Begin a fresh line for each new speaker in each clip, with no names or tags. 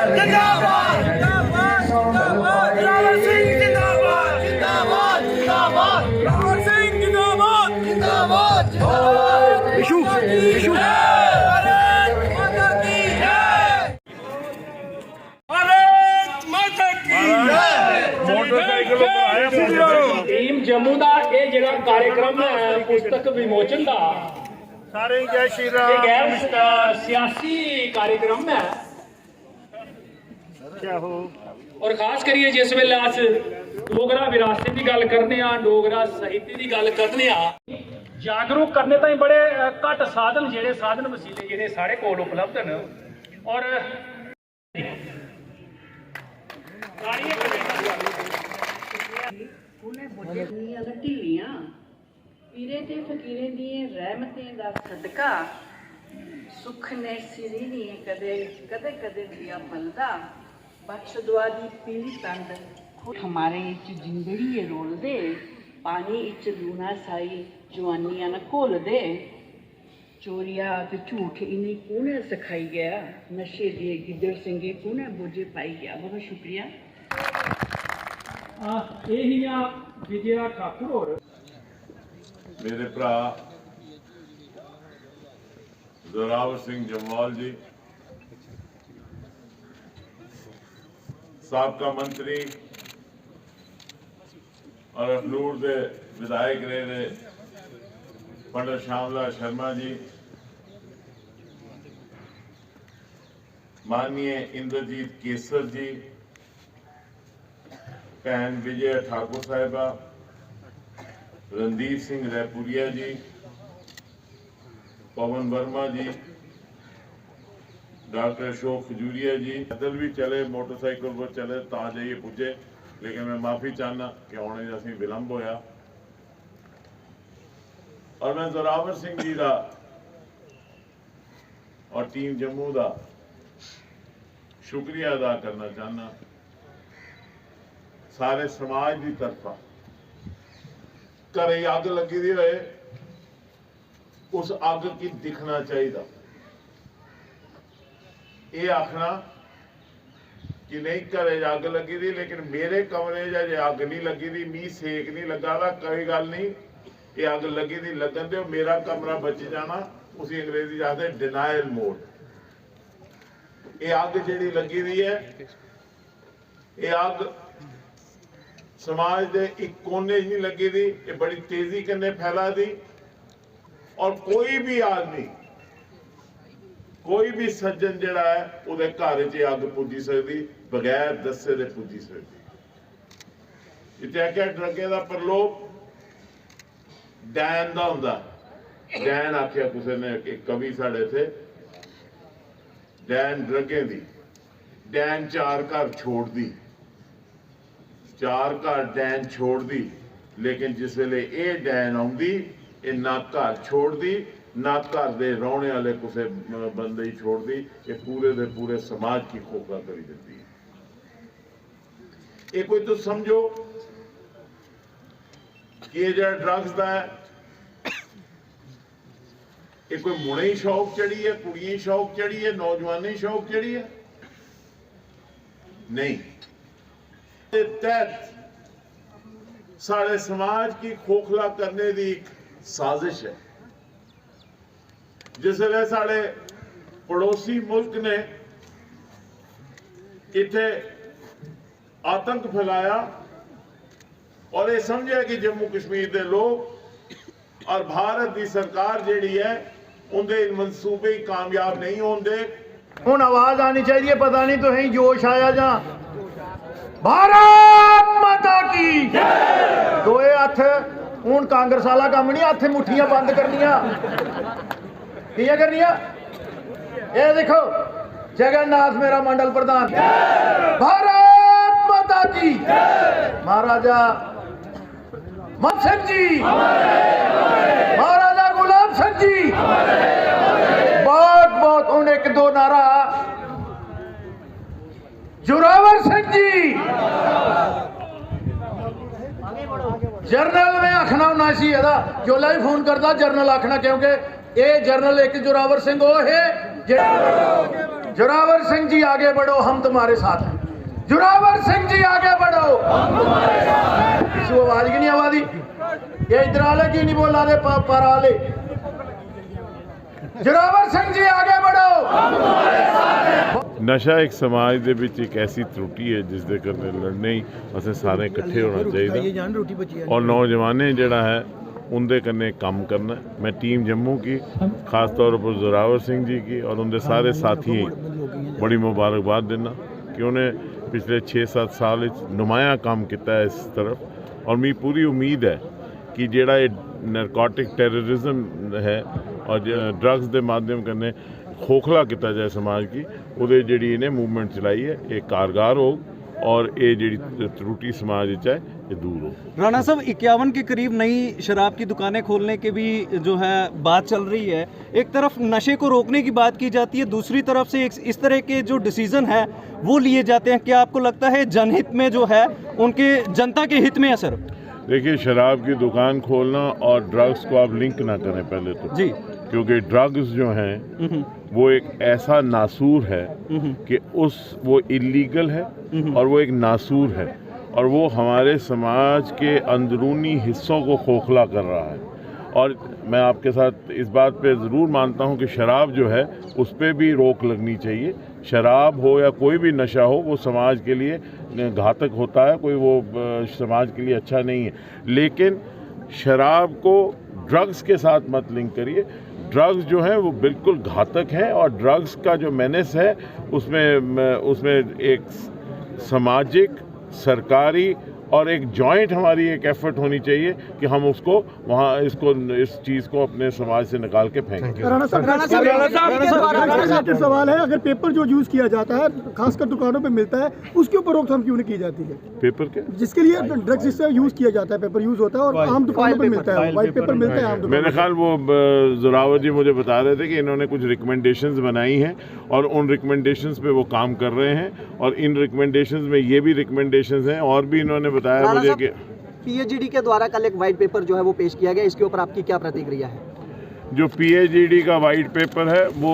जिंदाबाद जिंदाबाद रावण सिंह जिंदाबाद जिंदाबाद जिंदाबाद रावण सिंह जिंदाबाद जिंदाबाद जिंदाबाद इशू भारत माता की जय भारत माता की जय
मोटरसाइकिल
टीम जम्मू का यह जरा कार्यक्रम है पुस्तक विमोचन का
सारे जय श्री
ये
राम
गैर सियासी कार्यक्रम है
क्या हो
और खास करिए जिस वेले अस डोगरा विरासत की गल करने डोगरा साहित्य की गल करने जागरूक करने ताईं बड़े घट साधन जेडे साधन वसीले जेडे साढ़े कोल उपलब्ध न और
ढिलियां पीरे ते फकीरे दिए रहमतें दा सदका सुख ने सिरी नहीं कदे कदे कदे दिया बलदा बख्श दुआ दी पीली तंद हमारे इच जिंदड़ी ये रोल दे पानी इच लूना साई जवानियां न घोल दे चोरिया ते झूठ इन्हें कौने सिखाई गया नशे दिए गिद्दड़ सिंगे कौने बोझे पाई गया बहुत शुक्रिया
विजया ठाकुर और
मेरे भरा जोरावर सिंह जम्वाल जी साबका मंत्री और अखनूर के विधायक रहे पंडित श्यामलाल शर्मा जी, माननीय इंद्रजीत केसर जी, भैन विजय ठाकुर साहिबा, रणदीप सिंह रैपुरिया जी, पवन वर्मा जी, डॉक्टर अशोक खजूरिया जी पैदल भी चले मोटरसाइकिल पर चले ता जाइए पुजे, लेकिन मैं माफी चाहना कि आने असीं विलंब होया। और मैं जोरावर सिंह जी का और टीम जम्मू का शुक्रिया अदा करना चाहना सारे समाज की तरफा। घरे अग लगी दी होए उस अग की दिखना चाहिए, ये आखना कि नहीं घरे अग लगी दी लेकिन मेरे कमरे जे अग नहीं लगी दी, मी सेक नहीं लगा दा, कोई गल नहीं, ये अग लगी दी लगन दो, मेरा कमरा बच जाना, उसी अंग्रेजी आखते डिनायल मोड। ये अग जिहड़ी लगी दी है, ये अग समाज के एक कोने नहीं लगी दी, ये बड़ी तेजी कन्ने फैला दी और कोई भी आदमी कोई भी सज्जन जड़ा है उहदे घर च अग पुजी सकती बगैर दस्से दे पुजी सकती। इत्थे आख्या ड्रगे का प्रलोभ डैन का हुंदा, डैन आख्या किसी ने, एक कवि साढ़े थे, डैन ड्रगे दी, डैन चार घर छोड़ दी, चार घर डैन छोड़ दी, लेकिन जिस वेले ये डैन आउंदी ये ना घर छोड़ दी ना घर दे रौने वाले किसी बंदे ही छोड़ दी, ये पूरे दे पूरे समाज की खोखला करी देती है। ये कोई तो समझो कि ये जो ड्रग्स का है ये कोई मुड़े ही शौक चढ़ी है, कुड़ियां ही शौक चढ़ी है, नौजवान ही शौक चढ़ी है, नहीं। तहत सारे समाज की खोखला करने की एक साजिश है। जिस वे साढ़े पड़ोसी मुल्क ने इत्थे आतंक फैलाया और ये समझा कि जम्मू कश्मीर के लोग और भारत की सरकार जिहड़ी है उनके मनसूबे कामयाब नहीं होंगे।
हुण आवाज आनी चाहिए, पता नहीं तो जोश आया जा भारत माता की दोए हथ। हूं कांग्रेस वाला काम नहीं, हथ मुठियां बंद करनिया, किया करनिया। ये देखो जगन्नाथ मेरा मंडल प्रधान, भारत माता की, महाराजा मान सिंह जी, महाराजा गुलाब सिंह जी, बहुत बहुत। हूं एक दो नारा जोरावर सिंह जी, जरनल में आखना होना सी एदा, जोला भी फोन करता जरनल आखना, क्योंकि ये जरनल एक जोरावर सिंह वो है जोरावर सिंह जी आगे बढ़ो, हम तुम्हारे साथ हैं। जोरावर सिंह जी आगे बढ़ो, हम तुम्हारे साथ हैं। किसी को आवाज की नहीं आवाज, ये इधर आले की नहीं बोला दे पर आले। जोरावर सिंह जी आगे बढ़ो, हम तुम्हारे साथ हैं।
नशा एक समाज ਦੇ ਵਿੱਚ ਇੱਕ ਐਸੀ त्रुटि है जिस ਦੇ ਕਰਨੇ ਲੜਨੇ ਹੀ ਅਸੀਂ ਸਾਰੇ ਇਕੱਠੇ ਹੋਣਾ ਚਾਹੀਦਾ और नौजवान ਜਿਹੜਾ है उनके कन्ने काम करना। मैं टीम जम्मू की ख़ास तौर पर जोरावर सिंह जी की और उनके सारे साथी बड़ी मुबारकबाद देना कि उन्हें पिछले 6-7 साल नुमाया काम किया है इस तरफ। और मेरी पूरी उम्मीद है कि जेड़ा ये नरकोटिक टेररिज्म है और ड्रग्स के माध्यम कन्ने खोखला किया जाए समाज की, उहदे जेड़ी इन्हें मूवमेंट चलाई है ये कारगर हो और ये जी त्रुटि समाज है ये दूर हो।
राणा साहब 51 के करीब नई शराब की दुकानें खोलने के भी जो है बात चल रही है। एक तरफ नशे को रोकने की बात की जाती है, दूसरी तरफ से इस तरह के जो डिसीजन है वो लिए जाते हैं। क्या आपको लगता है जनहित में जो है उनके जनता के हित में है सर?
देखिए, शराब की दुकान खोलना और ड्रग्स को आप लिंक ना करें पहले तो
जी,
क्योंकि ड्रग्स जो हैं वो एक ऐसा नासूर है कि वो इलीगल है और वो एक नासूर है और वो हमारे समाज के अंदरूनी हिस्सों को खोखला कर रहा है। और मैं आपके साथ इस बात पे ज़रूर मानता हूँ कि शराब जो है उस पर भी रोक लगनी चाहिए। शराब हो या कोई भी नशा हो वो समाज के लिए घातक होता है, कोई वो समाज के लिए अच्छा नहीं है। लेकिन शराब को ड्रग्स के साथ मत लिंक करिए। ड्रग्स जो है वो बिल्कुल घातक है और ड्रग्स का जो मेनेस है उसमें एक सामाजिक, सरकारी और एक जॉइंट हमारी एक एफर्ट होनी चाहिए कि हम उसको वहाँ इस चीज़ को अपने समाज से निकाल के फेंकें।
राणा साहब के सवाल है, अगर पेपर जो यूज किया जाता है खासकर दुकानों पे मिलता है उसके ऊपर रोकथाम क्यों नहीं की जाती है?
पेपर के
जिसके लिए ड्रग्स जिससे यूज किया जाता है, पेपर यूज होता है और आम दुकानों पे मिलता है, व्हाइट पेपर मिलता है आम दुकानों।
मेरे ख्याल वो जोरावर जी मुझे बता रहे थे कि इन्होंने कुछ रिकमेंडेशंस बनाई हैं और उन रिकमेंडेशंस पे वो काम कर रहे हैं और इन रिकमेंडेशंस में ये भी रिकमेंडेशंस हैं और भी इन्होंने बताया मुझे कि
पीएचईडी के द्वारा कल एक वाइट पेपर जो है वो पेश किया गया, इसके ऊपर आपकी क्या प्रतिक्रिया है?
जो पीएचईडी का वाइट पेपर है वो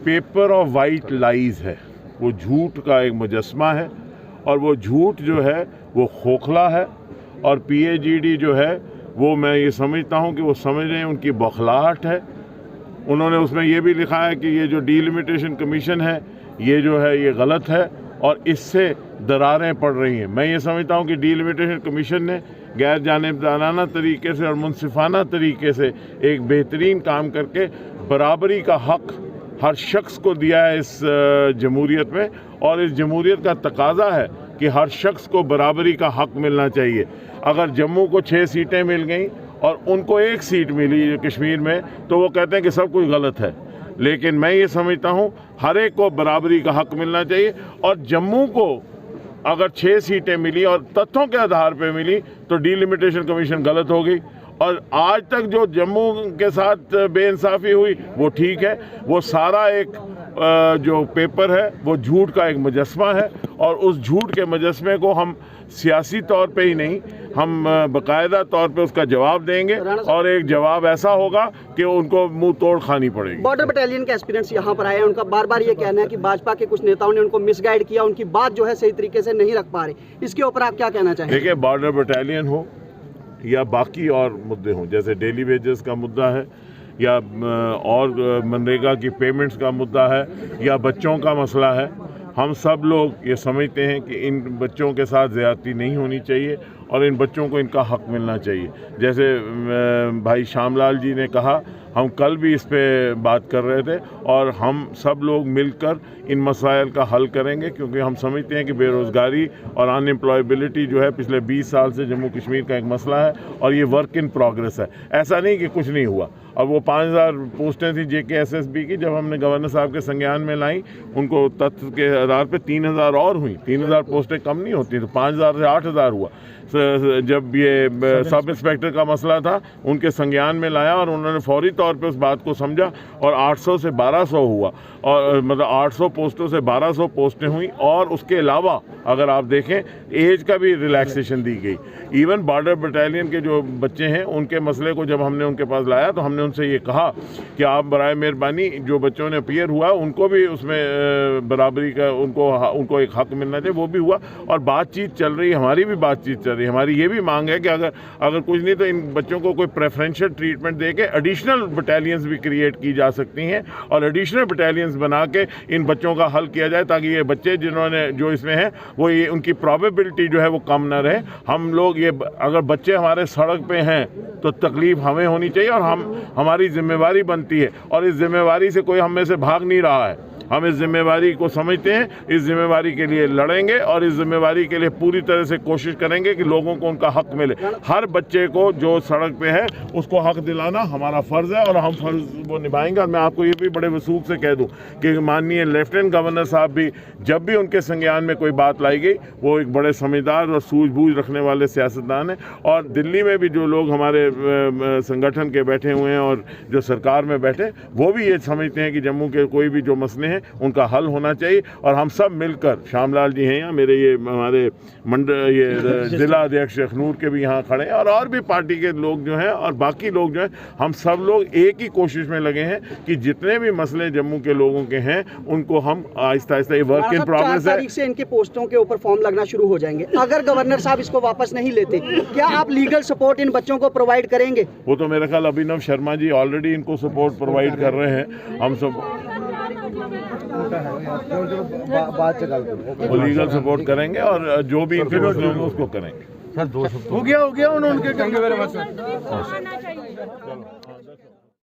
पेपर ऑफ वाइट लाइज है, वो झूठ का एक मुजस्मा है और वो झूठ जो है वो खोखला है। और पीएचईडी जो है वो मैं ये समझता हूँ कि वो समझ रहे हैं उनकी बौखलाहट है। उन्होंने उसमें ये भी लिखा है कि ये जो डीलिमिटेशन कमीशन है ये जो है ये गलत है और इससे दरारें पड़ रही हैं। मैं ये समझता हूँ कि डीलिमिटेशन कमीशन ने गैर जानिबदाराना तरीके से और मुनसिफाना तरीके से एक बेहतरीन काम करके बराबरी का हक़ हर शख्स को दिया है इस जमहूरियत में और इस जमहूरियत का तकाजा है कि हर शख्स को बराबरी का हक़ मिलना चाहिए। अगर जम्मू को 6 सीटें मिल गई और उनको 1 सीट मिली कश्मीर में तो वो कहते हैं कि सब कुछ गलत है। लेकिन मैं ये समझता हूँ हर एक को बराबरी का हक़ मिलना चाहिए और जम्मू को अगर 6 सीटें मिली और तथ्यों के आधार पर मिली तो डीलिमिटेशन कमीशन गलत हो गई। और आज तक जो जम्मू के साथ बेइंसाफ़ी हुई वो ठीक है, वो सारा एक जो पेपर है वो झूठ का एक मुजस्मा है और उस झूठ के मुजस्मे को हम सियासी तौर पे ही नहीं, हम बाकायदा तौर पे उसका जवाब देंगे और एक जवाब ऐसा होगा कि उनको मुंह तोड़ खानी पड़ेगी।
बॉर्डर बटालियन के एस्पिरेंट्स यहाँ पर आए हैं, उनका बार बार ये कहना है कि भाजपा के कुछ नेताओं ने उनको मिसगाइड किया, उनकी बात जो है सही तरीके से नहीं रख पा रहे। इसके ऊपर आप क्या कहना चाहेंगे?
देखिए, बॉर्डर बटालियन हो या बाकी और मुद्दे हों, जैसे डेली वेजेस का मुद्दा है या और मनरेगा की पेमेंट्स का मुद्दा है या बच्चों का मसला है, हम सब लोग ये समझते हैं कि इन बच्चों के साथ ज़्यादती नहीं होनी चाहिए और इन बच्चों को इनका हक़ मिलना चाहिए। जैसे भाई श्यामलाल जी ने कहा, हम कल भी इस पे बात कर रहे थे और हम सब लोग मिलकर इन मसाइल का हल करेंगे क्योंकि हम समझते हैं कि बेरोज़गारी और अनएम्प्लॉयबिलिटी जो है पिछले 20 साल से जम्मू कश्मीर का एक मसला है और ये वर्क इन प्रोग्रेस है। ऐसा नहीं कि कुछ नहीं हुआ। और वो 5000 पोस्टें थी JKSSB की, जब हमने गवर्नर साहब के संज्ञान में लाई उनको तथ्य के आधार पे 3000 और हुई। 3000 पोस्टें कम नहीं होती, तो 5000 से 8000 हुआ। जब ये सब इंस्पेक्टर का मसला था उनके संज्ञान में लाया और उन्होंने फौरी तौर पे उस बात को समझा और 800 से 1200 हुआ और मतलब 800 पोस्टों से 1200 पोस्टें हुई और उसके अलावा अगर आप देखें एज का भी रिलैक्सेशन दी गई। इवन बॉर्डर बटालियन के जो बच्चे हैं उनके मसले को जब हमने उनके पास लाया तो हमने उनसे ये कहा कि आप बराए मेहरबानी जो बच्चों ने अपीयर हुआ उनको भी उसमें बराबरी का उनको एक हक मिलना चाहिए, वो भी हुआ और बातचीत चल रही है, हमारी भी बातचीत चल रही है। हमारी ये भी मांग है कि अगर कुछ नहीं तो इन बच्चों को कोई प्रेफरेंशियल ट्रीटमेंट दे के एडिशनल बटालियंस भी क्रिएट की जा सकती हैं और एडिशनल बटालियंस बना के इन बच्चों का हल किया जाए ताकि ये बच्चे जिन्होंने जो इसमें हैं वो ये उनकी प्रोबेबिलिटी जो है वो कम ना रहे। हम लोग ये अगर बच्चे हमारे सड़क पे हैं तो तकलीफ हमें होनी चाहिए और हमारी जिम्मेवारी बनती है और इस जिम्मेवारी से कोई हम में से भाग नहीं रहा है। हम इस जिम्मेवारी को समझते हैं, इस जिम्मेवारी के लिए लड़ेंगे और इस जिम्मेवारी के लिए पूरी तरह से कोशिश करेंगे कि लोगों को उनका हक मिले। हर बच्चे को जो सड़क पे है उसको हक दिलाना हमारा फ़र्ज़ है और हम फ़र्ज़ वो निभाएंगे। और मैं आपको ये भी बड़े वसूख से कह दूं कि माननीय लेफ्टिनेंट गवर्नर साहब भी जब भी उनके संज्ञान में कोई बात लाई गई वो एक बड़े समझदार और सूझबूझ रखने वाले सियासतदान हैं। और दिल्ली में भी जो लोग हमारे संगठन के बैठे हुए हैं और जो सरकार में बैठे वो भी ये समझते हैं कि जम्मू के कोई भी जो मसले हैं उनका हल होना चाहिए और हम सब मिलकर, श्यामलाल जी हैं यहाँ मेरे, ये हमारे ये जिला अध्यक्ष अखनूर के भी यहाँ खड़े हैं और भी पार्टी के लोग जो हैं और बाकी लोग जो हैं, हम सब लोग एक ही कोशिश में लगे हैं कि जितने भी मसले जम्मू के लोगों के हैं उनको हम आहिस्ता आहिस्ता, ये वर्क इन प्रोग्रेस है।
4 तारीख से इनके पोस्टों के ऊपर फॉर्म लगना शुरू हो जाएंगे। अगर गवर्नर साहब इसको वापस नहीं लेते क्या आप लीगल सपोर्ट इन बच्चों को प्रोवाइड करेंगे?
वो तो मेरे ख्याल अभिनव शर्मा जी ऑलरेडी इनको सपोर्ट प्रोवाइड कर रहे हैं। हम सब वो लीगल सपोर्ट करेंगे और जो भी इंफॉर्मेशन होगी उसको करेंगे।
हो गया उन्होंने